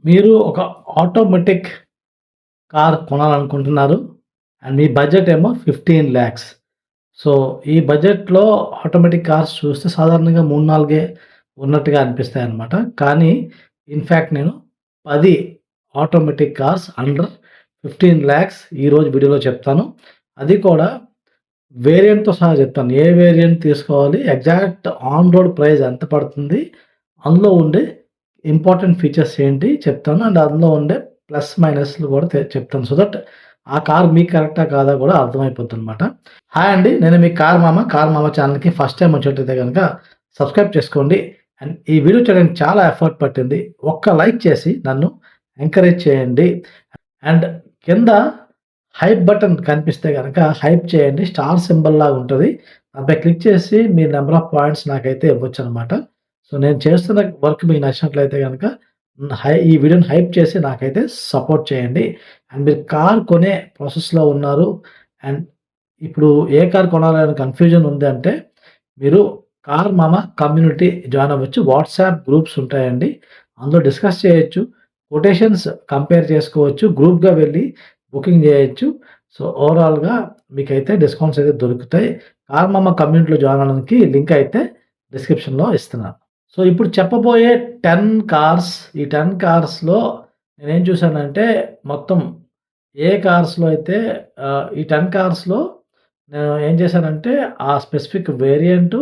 మీరు ఒక automatic car కొనాలనుకుంటున్నారు. అండ్ మీ బడ్జెట్ ఏమో 15,00,000. సో, ఈ బడ్జెట్‌లో ఆటోమేటిక్ కార్స్ చూస్తే సాధారణంగా 3, 4 ఉన్నట్టుగా అనిపిస్తాయన్నమాట. కానీ ఇన్‌ఫాక్ట్ నేను 10 ఆటోమేటిక్ కార్స్ అండర్ 15,00,000 ఈరోజు వీడియోలో చెప్తాను. అది కూడా వేరియంట్‌తో సహా చెప్తాను. ఏ వేరియంట్ తీసుకోవాలి, ఎగ్జాక్ట్ ఆన్ రోడ్ ప్రైస్ ఎంత పడుతుంది, అందులో ఉండే ఇంపార్టెంట్ ఫీచర్స్ ఏంటి చెప్తాను. అండ్ అందులో ఉండే ప్లస్ మైనస్‌లు కూడా చెప్తాను. సో దట్ ఆ కార్ మీకు కరెక్టా కాదా కూడా అర్థమైపోద్దనమాట. హాయ్ అండి. నేను మీ కార్ మామ. కార్ మామ ఛానల్‌కి ఫస్ట్ టైమ్ వచ్చినట్టయితే గనక సబ్స్క్రైబ్ చేసుకోండి. అండ్ ఈ వీడియో చేయడానికి చాలా ఎఫర్ట్ పట్టింది. ఒక్క లైక్ చేసి నన్ను ఎంకరేజ్ చేయండి. అండ్ కింద హైప్ బటన్ కనిపిస్తే గనక హైప్ చేయండి. స్టార్ సింబల్ లాగా ఉంటది. దానిపై క్లిక్ చేసి మీ నంబర్ ఆఫ్ పాయింట్స్ నాకైతే ఇవ్వొచ్చనమాట. సో, నేను చేస్తున్న వర్క్ మీకు నచ్చినట్లయితే గనక ఈ వీడియోని హైప్ చేసి నాకైతే సపోర్ట్ చేయండి. అండ్ మీరు కార్ కొనే ప్రాసెస్‌లో ఉన్నారు. అండ్ ఇప్పుడు ఏ కార్ కొనాలని కన్‌ఫ్యూజన్ ఉంది అంటే, మీరు కార్ మామ కమ్యూనిటీ జాయిన్ అవ్వచ్చు. వాట్సాప్ గ్రూప్స్ ఉంటాయండి. అందులో డిస్కస్ చేయొచ్చు. కొటేషన్స్ కంపేర్ చేసుకోవచ్చు. గ్రూప్‌గా వెళ్లి బుకింగ్ చేయొచ్చు. సో, ఓవరాల్‌గా మీకైతే డిస్కౌంట్స్ అయితే దొరుకుతాయి. కార్ మామ కమ్యూనిటీలో జాయిన్ అవ్వడానికి లింక్ అయితే డిస్క్రిప్షన్‌లో ఇస్తున్నాను. సో, ఇప్పుడు చెప్పబోయే 10 కార్స్, ఈ 10 కార్స్‌లో నేనేం చూసానంటే మొత్తం ఏ కార్స్‌లో అయితే ఈ 10 కార్స్‌లో నేను ఏం చేశానంటే ఆ స్పెసిఫిక్ వేరియంటు,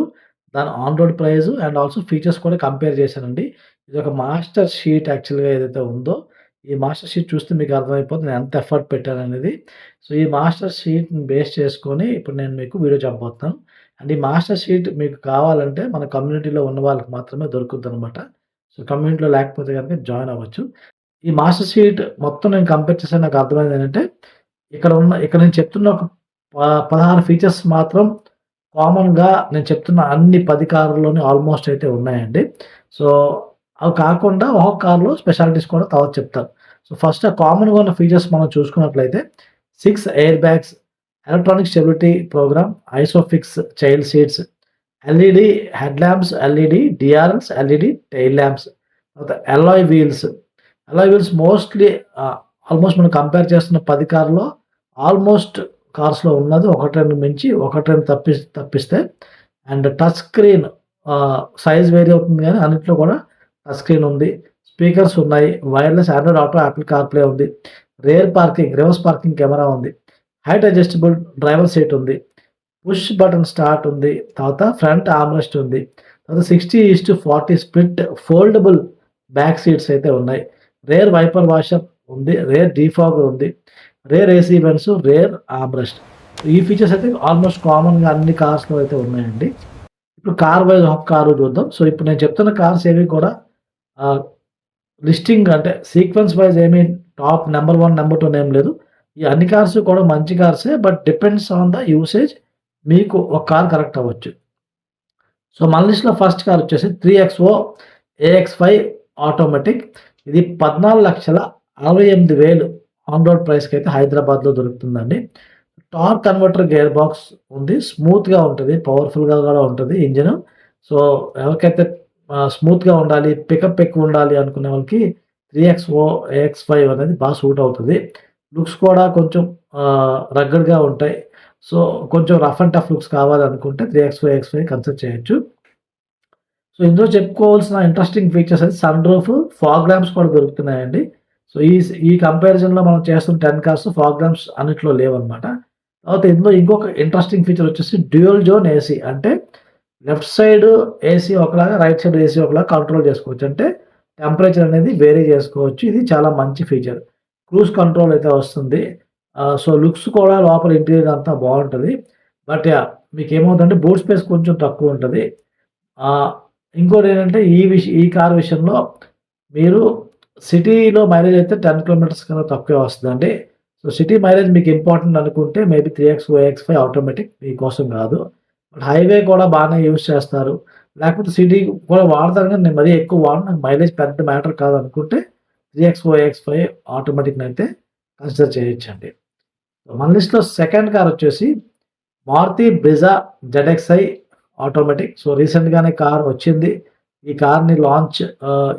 దాని on road price and also features కూడా కంపేర్ చేశానండి. ఇదొక మాస్టర్ షీట్ యాక్చువల్‌గా ఏదైతే ఉందో, ఈ మాస్టర్ షీట్ చూస్తే మీకు అర్థమైపోతుంది నేను ఎంత ఎఫర్ట్ పెట్టాననేది. సో, ఈ మాస్టర్ షీట్‌ని బేస్ చేసుకొని ఇప్పుడు నేను మీకు వీడియో చెప్పబోతున్నాను. అండ్ ఈ మాస్టర్ షీట్ మీకు కావాలంటే మన కమ్యూనిటీలో ఉన్న వాళ్ళకి మాత్రమే దొరుకుద్దనమాట. సో, కమ్యూనిటీలో లేకపోతే గనుక జాయిన్ అవ్వచ్చు. ఈ మాస్టర్ షీట్ మొత్తం నేను కంపేర్ చేసాను. నాకు అర్థమైందేంటంటే, ఇక్కడ నేను చెప్తున్న ఒక 16 ఫీచర్స్ మాత్రం కామన్‌గా నేను చెప్తున్న అన్ని 10 కార్‌ల్లోని ఆల్‌మోస్ట్ అయితే ఉన్నాయండి. సో, అవి కాకుండా ఒక్కొక్క కార్‌లో స్పెషాలిటీస్ కూడా తర్వాత చెప్తాను. సో, ఫస్ట్ కామన్‌గా ఉన్న ఫీచర్స్ మనం చూసుకున్నట్లయితే 6 air bags, electronic stability program, ISOFIX child seats, LED head lamps, LED DRLs, LED tail lamps, తర్వాత alloy wheels. Alloy wheels mostly almost మనం కంపేర్ చేస్తున్న 10 కార్‌లో ఆల్‌మోస్ట్ కార్స్‌లో ఉన్నది 1, 2 మించి 1, 2 తప్పిస్తే and touch screen size vary అవుతుంది గానీ అన్నిట్లో కూడా టచ్ స్క్రీన్ ఉంది. స్పీకర్స్ ఉన్నాయి. Wireless Android Auto, Apple CarPlay ఉంది. రివర్స్ పార్కింగ్ కెమెరా ఉంది. హైట్ అడ్జస్టబుల్ డ్రైవర్ సీట్ ఉంది. పుష్ బటన్ స్టార్ట్ ఉంది. తర్వాత ఫ్రంట్ ఆర్మ్‌రెస్ట్ ఉంది. తర్వాత 60:40 స్ప్లిట్ ఫోల్డబుల్ బ్యాక్ సీట్స్ అయితే ఉన్నాయి. రేర్ వైపర్ వాషర్ ఉంది. రేర్ డీఫాగర్ ఉంది. Rear AC vents, rear armrest. ఈ ఫీచర్స్ అయితే ఆల్‌మోస్ట్ కామన్‌గా అన్ని కార్స్‌లో అయితే ఉన్నాయండి. ఇప్పుడు కార్ వైస్ ఒక కారు చూద్దాం. సో, ఇప్పుడు నేను చెప్తున్న కార్స్ ఏవి కూడా ఆహ్, లిస్టింగ్ అంటే సీక్వెన్స్ వైస్ ఏమి టాప్ నంబర్ 1, నంబర్ 2 అని ఏం లేదు. ఈ అన్ని కార్స్ కూడా మంచి కార్సే. But depends on the usage. మీకు ఒక కార్ కరెక్ట్ అవ్వచ్చు. సో, మన లిస్ట్‌లో ఫస్ట్ కార్ వచ్చేసి 3XO AX5 ఆటోమేటిక్. ఇది 14,68,000 ఆన్ రోడ్ ప్రైస్‌కైతే హైదరాబాద్‌లో దొరుకుతుందండి. టార్క్ కన్వర్టర్ గేర్ బాక్స్ ఉంది. స్మూత్‌గా ఉంటది. పవర్‌ఫుల్‌గా కూడా ఉంటది ఇంజిన్. సో, ఎవరికైతే స్మూత్‌గా ఉండాలి, పికప్ ఎక్కువ ఉండాలి అనుకునే వాళ్ళకి 3XO AX5 అనేది బాగా సూట్ అవుతది. లుక్స్ కూడా కొంచెం రగ్గడ్‌గా ఉంటాయి. సో, కొంచెం రఫ్ అండ్ టఫ్ లుక్స్ కావాలనుకుంటే 3XO AX5 కన్సిడర్ చేయొచ్చు. సో, ఇందులో చెప్పుకోవాల్సిన ఇంట్రెస్టింగ్ ఫీచర్స్ అయితే సన్ రూఫ్, ఫాగ్ ల్యాంప్స్ కూడా దొరుకుతున్నాయండి. సో, ఈ కంపారిజన్‌లో మనం చేస్తున్న 10 కార్స్ ఫాగ్ ల్యాంప్స్ అన్నిట్లో లేవన్నమాట. తర్వాత ఇందులో ఇంకొక ఇంట్రెస్టింగ్ ఫీచర్ వచ్చేసి డ్యూయల్ జోన్ ఏసీ. అంటే లెఫ్ట్ సైడ్ ఏసీ ఒకలాగా, రైట్ సైడ్ ఏసీ ఒకలాగా కంట్రోల్ చేసుకోవచ్చు. అంటే టెంపరేచర్ అనేది వేరీ చేసుకోవచ్చు. ఇది చాలా మంచి ఫీచర్. క్రూజ్ కంట్రోల్ అయితే వస్తుంది. సో, లుక్స్ కూడా లోపల ఇంటీరియర్ అంతా బావుంటది. But yeah! మీకేమవుతుందంటే బూట్ స్పేస్ కొంచెం తక్కువుంటది. ఆహ్, ఇంకోటేంటంటే ఈ కార్ విషయంలో మీరు సిటీలో మైలేజ్ అయితే 10 కిలోమీటర్స్ కన్నా తక్కువే వస్తదండి. సో, సిటీ మైలేజ్ మీకు ఇంపార్టెంట్ అనుకుంటే మేబీ 3XO AX5 ఆటోమేటిక్ మీకోసం కాదు. బట్ హైవే కూడా బానే యూజ్ చేస్తారు. లేకపోతే సిటీ కూడా వాడతారు గానీ నేను మరీ ఎక్కువ వాడను. నాకు మైలేజ్ పెద్ద మ్యాటర్ కాదనుకుంటే 3XO AX5 ఆటోమేటిక్‌నైతే కన్సిడర్ చేయొచ్చండి. మన లిస్ట్‌లో సెకండ్ కార్ వచ్చేసి Maruti Brezza ZXi automatic. So, రీసెంట్‌గానే కార్ వచ్చింది. ఈ కార్‌ని లాంచ్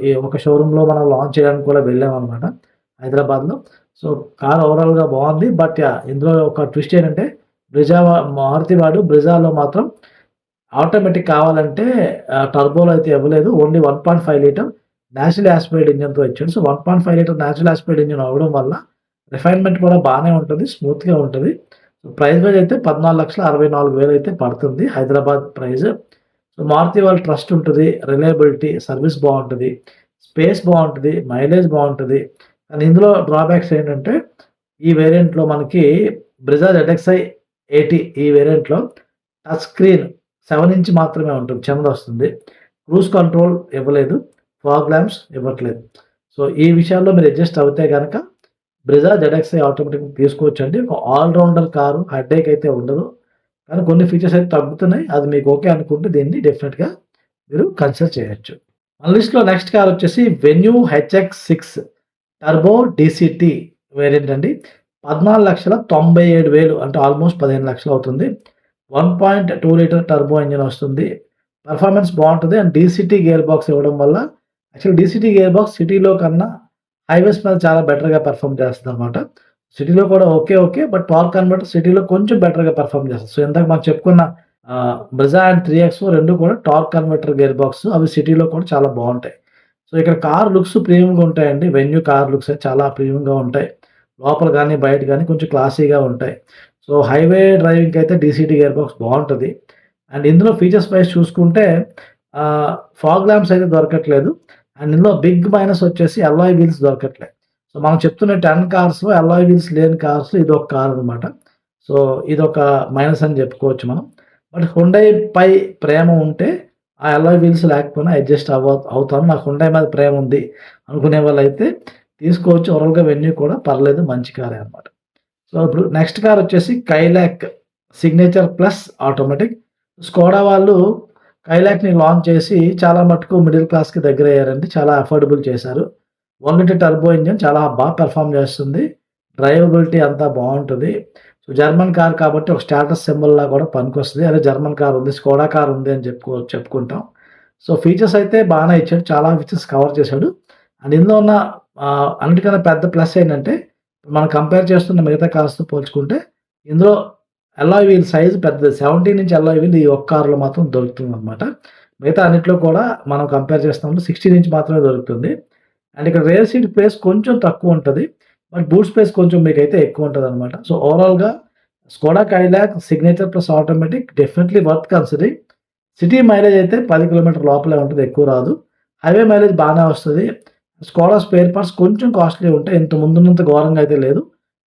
ఈ ఒక షోరూమ్‌లో మనం లాంచ్ చేయడానికి కూడా వెళ్ళామనమాట హైదరాబాద్‌లో. సో, కార్ ఓవరాల్‌గా బావుంది. But yeah! ఇందులో ఒక ట్విస్ట్ ఏంటంటే మారుతి వాడు బ్రిజాలో మాత్రం ఆటోమేటిక్ కావాలంటే టర్బోలో అయితే ఇవ్వలేదు. ఓన్లీ 1.5 లీటర్ నేచురల్ యాస్పిరేట్ ఇంజిన్‌తో ఇచ్చాడు. So, 1.5 litre natural aspirate engine అవ్వడం వల్ల రిఫైన్‌మెంట్ కూడా బానే ఉంటది. స్మూత్‌గా ఉంటది. సో, ప్రైస్ వైస్ అయితే 14,64,000 అయితే పడుతుంది హైదరాబాద్ ప్రైస్. సో, మారుతి వాళ్ళ ట్రస్ట్ ఉంటది. రిలయబిలిటీ, సర్విస్ బావుంటది. స్పేస్ బావుంటది. మైలేజ్ బావుంటది. కానీ ఇందులో డ్రాబ్యాక్స్ ఏంటంటే ఈ వేరియంట్‌లో మనకి బ్రిజా ZXi 80 ఈ వేరియంట్‌లో టచ్ స్క్రీన్ 7 ఇంచ్ మాత్రమే ఉంటుంది. చిన్నదొస్తుంది. క్రూజ్ కంట్రోల్ ఇవ్వలేదు. ఫాగ్ ల్యాంప్స్ ఇవ్వట్లేదు. సో, ఈ విషయాల్లో మీరు అడ్జస్ట్ అవుతే గనక బ్రిజా ZXi ఆటోమేటిక్ తీసుకోవచ్చండి. ఒక ఆల్ రౌండర్ కారు హెడ్‌ఏక్ అయితే ఉండదు. కానీ కొన్ని ఫీచర్స్ అయితే తగ్గుతున్నాయి. అది మీకు ఓకే అనుకుంటే దీన్ని డెఫినిట్‌గా మీరు కన్సిడర్ చేయొచ్చు. మన లిస్ట్‌లో నెక్స్ట్ కార్ వచ్చేసి venue HX6 turbo DCT variant అండి. 14,97,000 అంటే ఆల్మోస్ట్ 15,00,000 అవుతుంది. 1.2 లీటర్ టర్బో ఇంజిన్ వస్తుంది. పెర్ఫార్మన్స్ బావుంటది. అండ్ డీసీటీ గేర్ బాక్స్ ఇవ్వడం వల్ల యాక్చువల్లీ డీసీటీ గేర్ బాక్స్ సిటీలో కన్నా హైవేస్ మీద చాలా బెటర్‌గా పెర్ఫార్మ్ చేస్తదనమాట. సిటీలో కూడా ఓకే. బట్ టార్క్ కన్వర్టర్ సిటీలో కొంచెం బెటర్‌గా పెర్ఫార్మ్ చేస్తది. సో, ఇందాక మనం చెప్పుకున్న బ్రెజా అండ్ 3XO 2 కూడా టార్క్ కన్వర్టర్ గేర్ బాక్స్ అవి సిటీలో కూడా చాలా బావుంటాయి. సో, ఇక్కడ కార్ లుక్స్ ప్రీమియంగా ఉంటాయండి. వెన్యూ కార్ లుక్స్ చాలా ప్రీమియంగా ఉంటాయి. లోపల గాని, బయట గాని కొంచెం క్లాసీగా ఉంటాయి. సో, హైవే డ్రైవింగ్‌కి అయితే డీసీటీ గేర్ బాక్స్ బావుంటది. అండ్ ఇందులో ఫీచర్స్ వైస్ చూసుకుంటే ఫాగ్ ల్యాంప్స్ అయితే దొరకట్లేదు. అండ్ ఇందులో బిగ్ మైనస్ వచ్చేసి అలాయ్ వీల్స్ దొరకట్లేదు. సో, మనం చెప్తున్న 10 కార్స్‌లో అలాయ్ వీల్స్ లేని కార్స్‌లో ఇదొక కార్ అనమాట. సో, ఇదొక మైనస్ అని చెప్పుకోవచ్చు మనం. బట్ హుండై పై ప్రేమ ఉంటే ఆ అలాయ్ వీల్స్ లేకపోయినా అడ్జస్ట్ అవుతాను. నాకు హుండై మీద ప్రేమ ఉంది అనుకునే వాళ్ళైతే తీసుకోవచ్చు. ఓవరాల్‌గా వెన్యూ కూడా పర్లేదు మంచి కారే అనమాట. సో, ఇప్పుడు నెక్స్ట్ కార్ వచ్చేసి Kylaq signature plus automatic. Skoda వాళ్ళు కైలాక్‌ని లాంచ్ చేసి చాలా మటుకు మిడిల్ క్లాస్‌కి దగ్గరయ్యారండి. చాలా అఫోర్డబుల్ చేశారు. 1 లీటర్ టర్బో ఇంజిన్ చాలా పెర్ఫార్మ్ చేస్తుంది. డ్రైవబిలిటీ అంతా బావుంటది. సో, జర్మన్ కార్ కాబట్టి ఒక స్టేటస్ సింబల్‌లా కూడా పనికొస్తది. అరే! జర్మన్ కార్ ఉంది, స్కోడా కార్ ఉంది అని చెప్పుకుంటాం. సో, ఫీచర్స్ అయితే బానే ఇచ్చాడు. చాలా ఫీచర్స్ కవర్ చేశాడు. అండ్ ఇందులో ఉన్న అన్నిటికన్నా పెద్ద ప్లస్ ఏంటంటే మనం కంపేర్ చేస్తున్న మిగతా కార్స్‌తో పోల్చుకుంటే ఇందులో అలాయ్ వీల్ సైజ్ పెద్దది. 17 ఇంచ్ అలాయ్ వీల్ ఈ ఒక్క కార్‌లో మాత్రం దొరుకుతుందనమాట. మిగతా అన్నిట్లో కూడా మనం కంపేర్ చేస్తున్నప్పుడు 16 ఇంచ్ మాత్రమే దొరుకుతుంది. అండ్ ఇక్కడ రియర్ సీట్ ప్లేస్ కొంచెం తక్కువుంటది. బట్ బూట్ స్పేస్ కొంచెం మీకైతే ఎక్కువుంటదనమాట. సో, ఓవరాల్‌గా Skoda Kylaq signature plus automatic definitely worth considering. City mileage అయితే 10 కిలోమీటర్ల లోపలే ఉంటది. ఎక్కువ రాదు. హైవే మైలేజ్ బానే వస్తది. స్కోడా స్పేర్ పార్ట్స్ కొంచెం కాస్ట్‌లీ ఉంటాయి. ఇంత ముందున్నంత ఘోరంగా అయితే లేదు.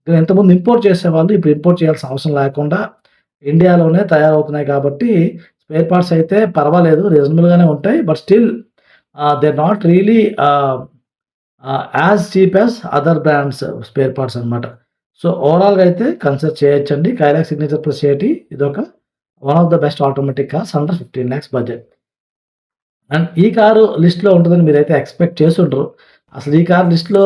ఇంతకుముందు ఇంపోర్ట్ చేసేవాళ్ళు. ఇప్పుడు ఇంపోర్ట్ చేయాల్సిన అవసరం లేకుండా ఇండియాలోనే తయారవుతున్నాయి కాబట్టి స్పేర్ పార్ట్స్ అయితే పర్వాలేదు. రీజనబుల్‌గానే ఉంటాయి. But still they are not really as cheap as other brands spare parts అనమాట. సో, ఓవరాల్‌గా అయితే కన్సిడర్ చేయొచ్చండి. కైలాక్ సిగ్నేచర్ ప్లస్ 80 ఇదొక one of the best automatic cars under 15,00,000 budget. And ఈ కారు లిస్ట్‌లో ఉంటదని మీరైతే ఎక్స్‌పెక్ట్ చేసుండరు. అసలు ఈ కార్ లిస్ట్‌లో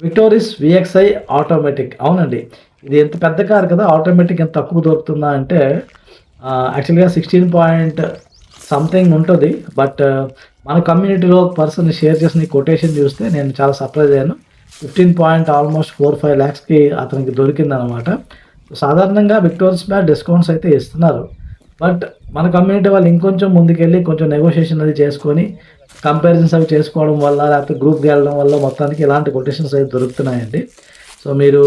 విక్టోరిస్ VXi ఆటోమేటిక్. అవునండి. ఇది ఎంత పెద్ద కార్ కదా! ఆటోమేటిక్ ఎంత తక్కువ దొరుకుతుందా అంటే యాక్చువల్‌గా 16 పాయింట్ సంథింగ్ ఉంటది. బట్ మన కమ్యూనిటీలో ఒక పర్సన్ షేర్ చేసిన ఈ కొటేషన్ చూస్తే నేను చాలా సర్ప్రైజ్ అయ్యాను. 15 పాయింట్ ఆల్మోస్ట్ 4, 5 లాక్స్‌కి అతనికి దొరికిందనమాట. సాధారణంగా విక్టోరిస్ మీద డిస్కౌంట్స్ అయితే ఇస్తున్నారు. బట్ మన కమ్యూనిటీ వాళ్ళు ఇంకొంచెం ముందుకెళ్ళి కొంచెం నెగోషియేషన్ అది చేసుకొని కంపారిజన్స్ అవి చేసుకోవడం వల్ల లేకపోతే గ్రూప్‌గా వెళ్ళడం వల్ల మొత్తానికి ఇలాంటి కొటేషన్స్ అయితే దొరుకుతున్నాయండి. సో, మీరు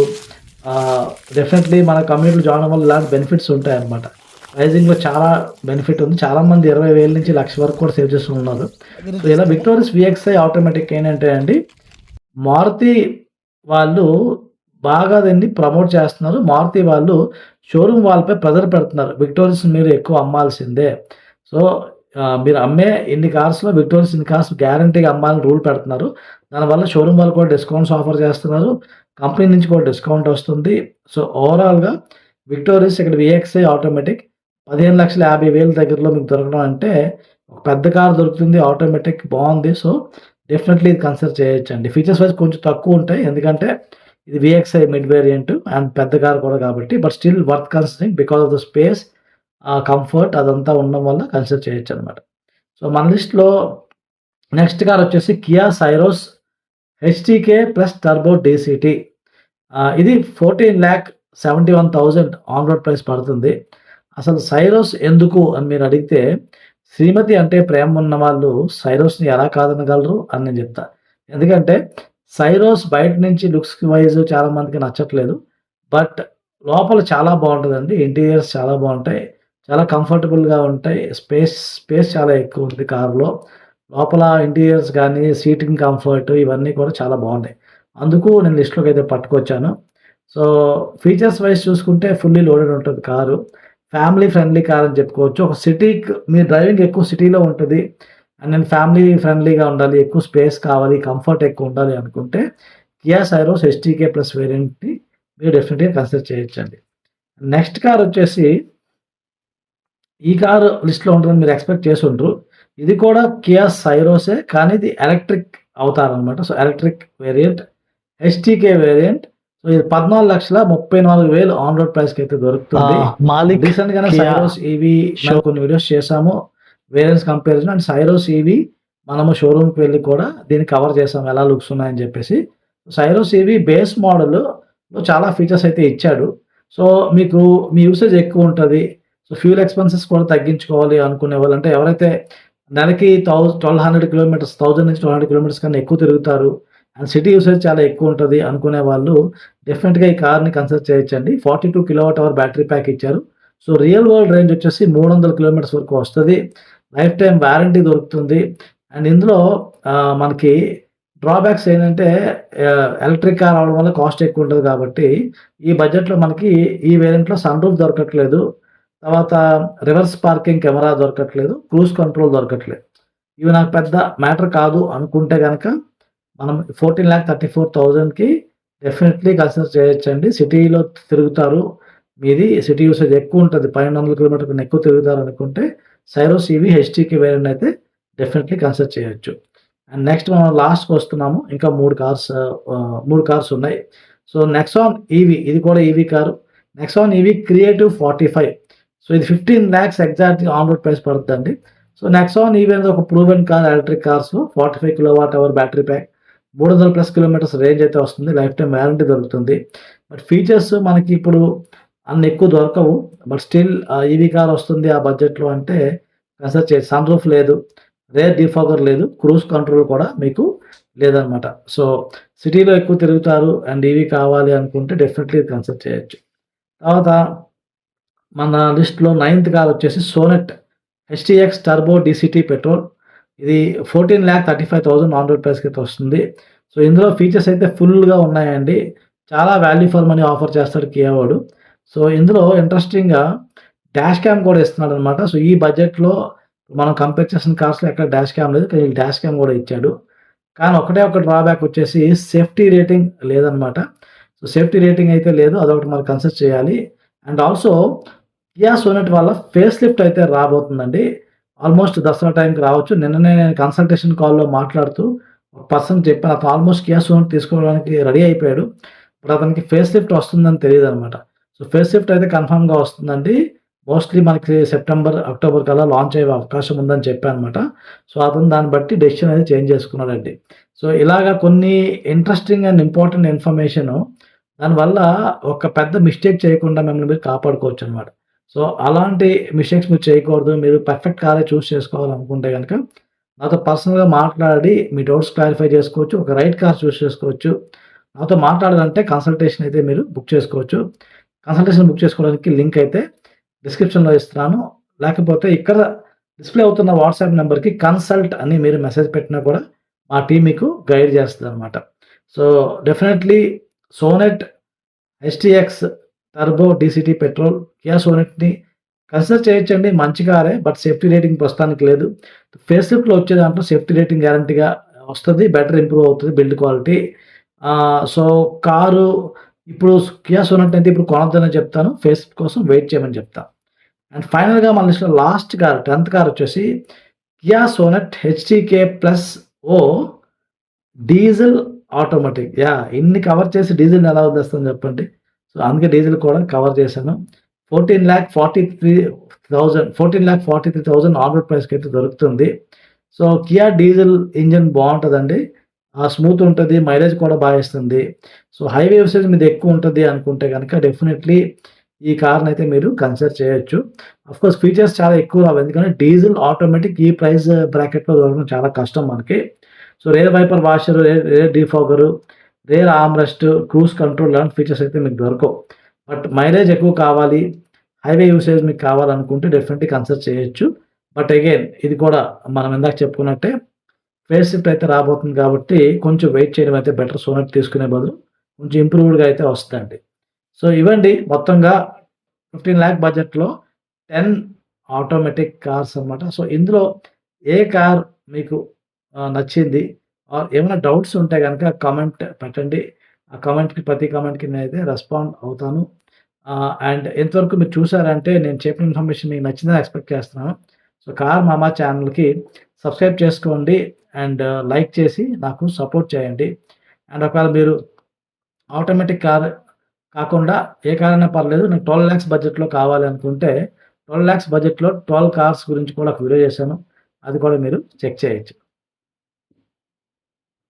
డెఫినెట్‌లీ మన కమ్యూనిటీలో జాయిన్ అవ్వడం వల్ల ఇలాంటి బెనిఫిట్స్ ఉంటాయన్నమాట. ప్రైజింగ్‌లో చాలా బెనిఫిట్ ఉంది. చాలామంది 20,000 నుంచి 1,00,000 వరకు కూడా సేవ్ చేస్తున్నారు. సో, ఇలా విక్టోరిస్ VXi ఆటోమేటిక్ ఏంటంటే అండి మారుతి వాళ్ళు బాగా దీన్ని ప్రమోట్ చేస్తున్నారు. మారుతి వాళ్ళు షోరూమ్ వాళ్ళపై ప్రెషర్ పెడుతున్నారు. విక్టోరిస్ మీరు ఎక్కువ అమ్మాల్సిందే. సో, మీరు అమ్మే ఇన్ని కార్స్‌లో విక్టోరిస్ ఇన్ని కార్స్ గ్యారంటీగా అమ్మాలని రూల్ పెడుతున్నారు. దానివల్ల షోరూమ్ వాళ్ళు కూడా డిస్కౌంట్స్ ఆఫర్ చేస్తున్నారు. కంపెనీ నుంచి కూడా డిస్కౌంట్ వస్తుంది. సో, ఓవరాల్‌గా విక్టోరిస్ ఇక్కడ VXi ఆటోమేటిక్ 15,50,000 దగ్గరలో మీకు దొరకడం అంటే ఒక పెద్ద కార్ దొరుకుతుంది. ఆటోమేటిక్ బావుంది. సో, డెఫినెట్‌లీ ఇది కన్సిడర్ చేయొచ్చండి. ఫీచర్స్ వైస్ కొంచెం తక్కువుంటాయి. ఎందుకంటే ఇది VXi మిడ్ వేరియంట్ అండ్ పెద్ద కార్ కూడా కాబట్టి. But still worth considering because of the space ఆ కంఫర్ట్ అదంతా ఉండడం వల్ల కన్సిడర్ చేయొచ్చనమాట. సో, మన లిస్ట్‌లో నెక్స్ట్ కార్ వచ్చేసి Kia Syros HTK plus turbo DCT. ఇది 14,71,000 ఆన్ రోడ్ ప్రైస్ పడుతుంది. అసలు సైరోస్ ఎందుకు అని మీరడిగితే, శ్రీమతి అంటే ప్రేమ ఉన్నవాళ్ళు సైరోస్‌ని ఎలా కాదనగలరు అని నేను జెప్తా. ఎందుకంటే సైరోస్ బయట నుంచి లుక్స్ వైస్ చాలా మందికి నచ్చట్లేదు. బట్ లోపల చాలా బావుంటదండి. ఇంటీరియర్స్ చాలా బావుంటాయి. చాలా కంఫర్టబుల్‌గా ఉంటాయి. స్పేస్ చాలా ఎక్కువుంది కార్‌లో. లోపల ఇంటీరియర్స్ గానీ, సీటింగ్ కంఫర్ట్ ఇవన్నీ కూడా చాలా బావున్నాయి. అందుకు నేను లిస్ట్‌లోకైతే పట్టుకొచ్చాను. సో, ఫీచర్స్ వైస్ చూసుకుంటే ఫుల్లీ లోడెడ్ ఉంటది కారు. ఫ్యామిలీ ఫ్రెండ్లీ కార్ అని చెప్పుకోవచ్చు. ఒక సిటీకి మీ డ్రైవింగ్ ఎక్కువ సిటీలో ఉంటది. అండ్ నేను ఫ్యామిలీ ఫ్రెండ్లీగా ఉండాలి, ఎక్కువ స్పేస్ కావాలి, కంఫర్ట్ ఎక్కువ ఉండాలి అనుకుంటే కియా సైరోస్ హెచ్‌టీకే ప్లస్ వేరియంట్‌ని మీరు డెఫినిట్‌గా కన్సిడర్ చేయొచ్చండి. నెక్స్ట్ కార్ వచ్చేసి ఈ కారు లిస్ట్‌లో ఉంటదని మీరు ఎక్స్‌పెక్ట్ చేసుండరు. ఇది కూడా కియా సైరోసే కానీ ఇది ఎలక్ట్రిక్ అవతారనమాట. So, electric variant HTK variant. So, ఇది 14,34,000 ఆన్ రోడ్ ప్రైస్‌కైతే దొరుకుతుంది. మాలిక్ రీసెంట్‌గానే కియా సైరోస్ ఈవీ మనం కొన్ని వీడియోస్ చేసాము. Variants comparison and Syros EV మనము షోరూమ్‌కి వెళ్లి కూడా దీన్ని కవర్ చేసాం. ఎలా లుక్స్ ఉన్నాయని చెప్పేసి. సైరోస్ ఈవీ బేస్ మోడల్‌లో చాలా ఫీచర్స్ అయితే ఇచ్చాడు. సో, మీకు మీ యూసేజ్ ఎక్కువుంటది. సో, ఫ్యూయల్ ఎక్స్‌పెన్సెస్ కూడా తగ్గించుకోవాలి అనుకునేవాళ్ళు అంటే ఎవరైతే నెలకి 1200 కిలోమీటర్స్ 1000-1200 కిలోమీటర్స్ కన్నా ఎక్కువ తిరుగుతారు. అండ్ సిటీ యూసేజ్ చాలా ఎక్కువుంటది అనుకునే వాళ్ళు డెఫినిట్‌గా ఈ కార్‌ని కన్సిడర్ చేయొచ్చండి. 42 కిలోవాట్ అవర్ బ్యాటరీ ప్యాక్ ఇచ్చారు. సో, రియల్ వరల్డ్ రేంజ్ వచ్చేసి 300 కిలోమీటర్స్ వరకు వస్తది. లైఫ్ టైమ్ వారంటీ దొరుకుతుంది. అండ్ ఇందులో మనకి డ్రాబ్యాక్స్ ఏంటంటే ఎలక్ట్రిక్ కార్ అవ్వడం వల్ల కాస్ట్ ఎక్కువ ఉంటది కాబట్టి, ఈ బడ్జెట్‌లో మనకి ఈ వేరియంట్‌లో సన్ రూఫ్ దొరకట్లేదు. తర్వాత రివర్స్ పార్కింగ్ కెమెరా దొరకట్లేదు. క్రూజ్ కంట్రోల్ దొరకట్లేదు. ఇవి నాకు పెద్ద మ్యాటర్ కాదు అనుకుంటే గనక మనం 14,34,000కి డెఫినెట్‌లీ కన్సిడర్ చేయొచ్చండి. సిటీలో తిరుగుతారు. మీది సిటీ యూసేజ్ ఎక్కువుంటది. 1200 కిలోమీటర్ల కన్నా ఎక్కువ తిరుగుతారనుకుంటే సైరోస్ ఈవీ హెచ్‌టీకే వేరియంట్ అయితే డెఫినెట్‌లీ కన్సిడర్ చేయొచ్చు. అండ్ నెక్స్ట్ మనం లాస్ట్‌కొస్తున్నాము. ఇంకా 3 కార్స్ ఉన్నాయి. సో, నెక్సాన్ ఈవీ ఇది కూడా EV car. Nexon EV Creative 45. So, ఇది 15,00,000 ఎగ్జాక్ట్‌గా ఆన్ రోడ్ ప్రైస్ పడుద్దండి. సో, నెక్సాన్ ఈవీ అనేది ఒక ప్రూవెన్ కార్ ఎలక్ట్రిక్ కార్స్‌లో 45 kilowatt hour battery pack 300+ kilometres range అయితే వస్తుంది. లైఫ్ టైమ్ వారంటీ దొరుకుతుంది. బట్ ఫీచర్స్ మనకి ఇప్పుడు అన్ని ఎక్కువ దొరకవు. బట్ స్టిల్ ఈవీ కార్ వస్తుంది ఆ బడ్జెట్‌లో అంటే కన్సిడర్ చేయొచ్చు. సన్ రూఫ్ లేదు. రేర్ డిఫాగర్ లేదు. క్రూజ్ కంట్రోల్ కూడా మీకు లేదనమాట. సో, సిటీలో ఎక్కువ తిరుగుతారు అండ్ ఈవీ కావాలి అనుకుంటే డెఫినెట్‌లీ ఇది కన్సిడర్ చేయొచ్చు. తర్వాత మన లిస్ట్‌లో నైన్త్ కార్ వచ్చేసి Sonet HTX turbo DCT petrol. ఇది 14,35,000 ఆన్ రోడ్ ప్రైస్‌కైతే వస్తుంది. సో, ఇందులో ఫీచర్స్ అయితే ఫుల్‌గా ఉన్నాయండి. చాలా వాల్యూ ఫర్ మనీ ఆఫర్ చేస్తాడు కియా వాడు. సో, ఇందులో ఇంట్రెస్టింగ్‌గా డాష్ క్యామ్ కూడా ఇస్తున్నాడనమాట. సో, ఈ బడ్జెట్‌లో మనం కంపేర్ చేసిన కార్స్‌లో ఎక్కడ డాష్ క్యామ్ లేదు. కానీ డాష్ క్యామ్ కూడా ఇచ్చాడు. కానీ ఒకటే ఒక డ్రాబ్యాక్ వచ్చేసి సేఫ్టీ రేటింగ్ లేదనమాట. సో, సేఫ్టీ రేటింగ్ అయితే లేదు. అదొకటి మనం కన్సిడర్ చేయాలి. అండ్ ఆల్సో కియా సోనెట్ వల్ల ఫేస్ లిఫ్ట్ అయితే రాబోతుందండి. ఆల్మోస్ట్ దసరా టైంకి రావచ్చు. నిన్ననే నేను కన్సల్టేషన్ కాల్‌లో మాట్లాడుతూ ఒక పర్సన్‌కి చెప్పాను. అతను ఆల్మోస్ట్ కియా సోనెట్ తీసుకోవడానికి రెడీ అయిపోయాడు. బట్ అతనికి ఫేస్ లిఫ్ట్ వస్తుందని తెలీదనమాట. సో, ఫేస్ లిఫ్ట్ అయితే కన్ఫర్మ్‌గా వస్తుందండి. మోస్ట్‌లీ మనకి సెప్టెంబర్, అక్టోబర్ కల్లా లాంచ్ అయ్యే అవకాశం ఉందని చెప్పానమాట. సో, అతను దాన్ని బట్టి డెసిషన్ అనేది చేంజ్ చేసుకున్నాడండి. సో, ఇలాగ కొన్ని ఇంట్రెస్టింగ్ అండ్ ఇంపార్టెంట్ ఇన్ఫర్మేషను దానివల్ల ఒక పెద్ద మిస్టేక్ చేయకుండా మిమ్మల్ని మీరు కాపాడుకోవచ్చనమాట. సో, అలాంటి మిస్టేక్స్ మీరు చేయకూడదు. మీరు పర్ఫెక్ట్ కారే చూజ్ చేసుకోవాలనుకుంటే గనక నాతో పర్సనల్‌గా మాట్లాడి మీ డౌట్స్ క్లారిఫై చేసుకోవచ్చు. ఒక రైట్ కార్ చూజ్ చేసుకోవచ్చు. నాతో మాట్లాడాలంటే కన్సల్టేషన్ అయితే మీరు బుక్ చేసుకోవచ్చు. కన్సల్టేషన్ బుక్ చేసుకోవడానికి లింక్ అయితే డిస్క్రిప్షన్‌లో ఇస్తున్నాను. లేకపోతే ఇక్కడ డిస్‌ప్లే అవుతున్న వాట్సాప్ నంబర్‌కి కన్సల్ట్ అని మీరు మెసేజ్ పెట్టినా కూడా మా టీమ్ మీకు గైడ్ చేస్తదనమాట. So, definitely Sonet HTX turbo DCT petrol Kia సోనెట్‌ని కన్సిడర్ చేయొచ్చండి. మంచి కారే. బట్ సేఫ్టీ రేటింగ్ ప్రస్తుతానికి లేదు. ఫేస్ లిఫ్ట్‌లో వచ్చే దాంట్లో సేఫ్టీ రేటింగ్ గ్యారంటీగా వస్తది. బెటర్ ఇంప్రూవ్ అవుతది బిల్డ్ క్వాలిటీ. సో, కారు ఇప్పుడు కియా సోనెట్ అయితే ఇప్పుడు కొనొద్దనే చెప్తాను. ఫేస్ లిఫ్ట్ కోసం వెయిట్ చేయమని చెప్తా. అండ్ ఫైనల్‌గా మన లిస్ట్‌లో లాస్ట్ కార్ 10థ్ కార్ వచ్చేసి కియా సోనెట్ హెచ్‌టీకే ప్లస్ ఓ డీజిల్ ఆటోమేటిక్. ఇన్ని కవర్ చేసి డీజిల్‌ని ఎలా వదిలేస్తాను చెప్పండి. సో, అందుకే డీజిల్ కూడా కవర్ చేశాను. 14,43,000 ఆన్ రోడ్ ప్రైస్‌కైతే దొరుకుతుంది. సో, కియా డీజిల్ ఇంజిన్ బావుంటదండి. స్మూత్ ఉంటది. మైలేజ్ కూడా ఇస్తుంది. సో, హైవే యూసేజ్ మీది ఎక్కువుంటది అనుకుంటే గనక డెఫినైట్‌లీ ఈ కార్‌నైతే మీరు కన్సిడర్ చేయొచ్చు. ఆఫ్‌కోర్స్ ఫీచర్స్ చాలా ఎక్కువ రావు. ఎందుకంటే డీజిల్ ఆటోమేటిక్ ఈ ప్రైస్ బ్రాకెట్‌లో దొరకడం చాలా కష్టం మనకి. So, rear wiper washer, rear defogger, rear armrest, cruise control లాంటి ఫీచర్స్ అయితే మీకు దొరకవు. బట్ మైలేజ్ ఎక్కువ కావాలి, హైవే యూసేజ్ మీకు కావాలనుకుంటే డెఫినెట్‌లీ కన్సిడర్ చేయొచ్చు. బట్ అగైన్ ఇది కూడా మనం ఇందాక చెప్పుకున్నట్టే ఫేస్ షిఫ్ట్ అయితే రాబోతుంది కాబట్టి కొంచెం వెయిట్ చేయడం అయితే బెటర్. సోనెట్ తీసుకునే బదులు కొంచెం ఇంప్రూవ్డ్‌గా అయితే వస్తదండి. సో, ఇవండి మొత్తంగా 15,00,000 బడ్జెట్‌లో 10 ఆటోమేటిక్ కార్స్ అన్నమాట. సో, ఇందులో ఏ కార్ మీకు నచ్చింది? ఏమైనా డౌట్స్ ఉంటే గనక కామెంట్ పెట్టండి. ఆ కామెంట్‌కి ప్రతి కామెంట్‌కి నేనైతే రెస్పాండ్ అవుతాను. అండ్ ఇంతవరకు మీరు చూసారంటే నేను చెప్పిన ఇన్ఫర్మేషన్ మీకు నచ్చిందని ఎక్స్‌పెక్ట్ చేస్తున్నాను. సో, కార్ మామా ఛానల్‌కి సబ్స్క్రైబ్ చేసుకోండి అండ్ లైక్ చేసి నాకు సపోర్ట్ చేయండి. అండ్ ఒకవేళ మీరు ఆటోమేటిక్ కార్ కాకుండా ఏ కార్ అయినా పర్లేదు. నాకు 12,00,000 బడ్జెట్‌లో కావాలి అనుకుంటే 12,00,000 బడ్జెట్‌లో 12 కార్స్ గురించి కూడా ఒక వీడియో చేశాను. అది కూడా మీరు చెక్ చేయొచ్చు.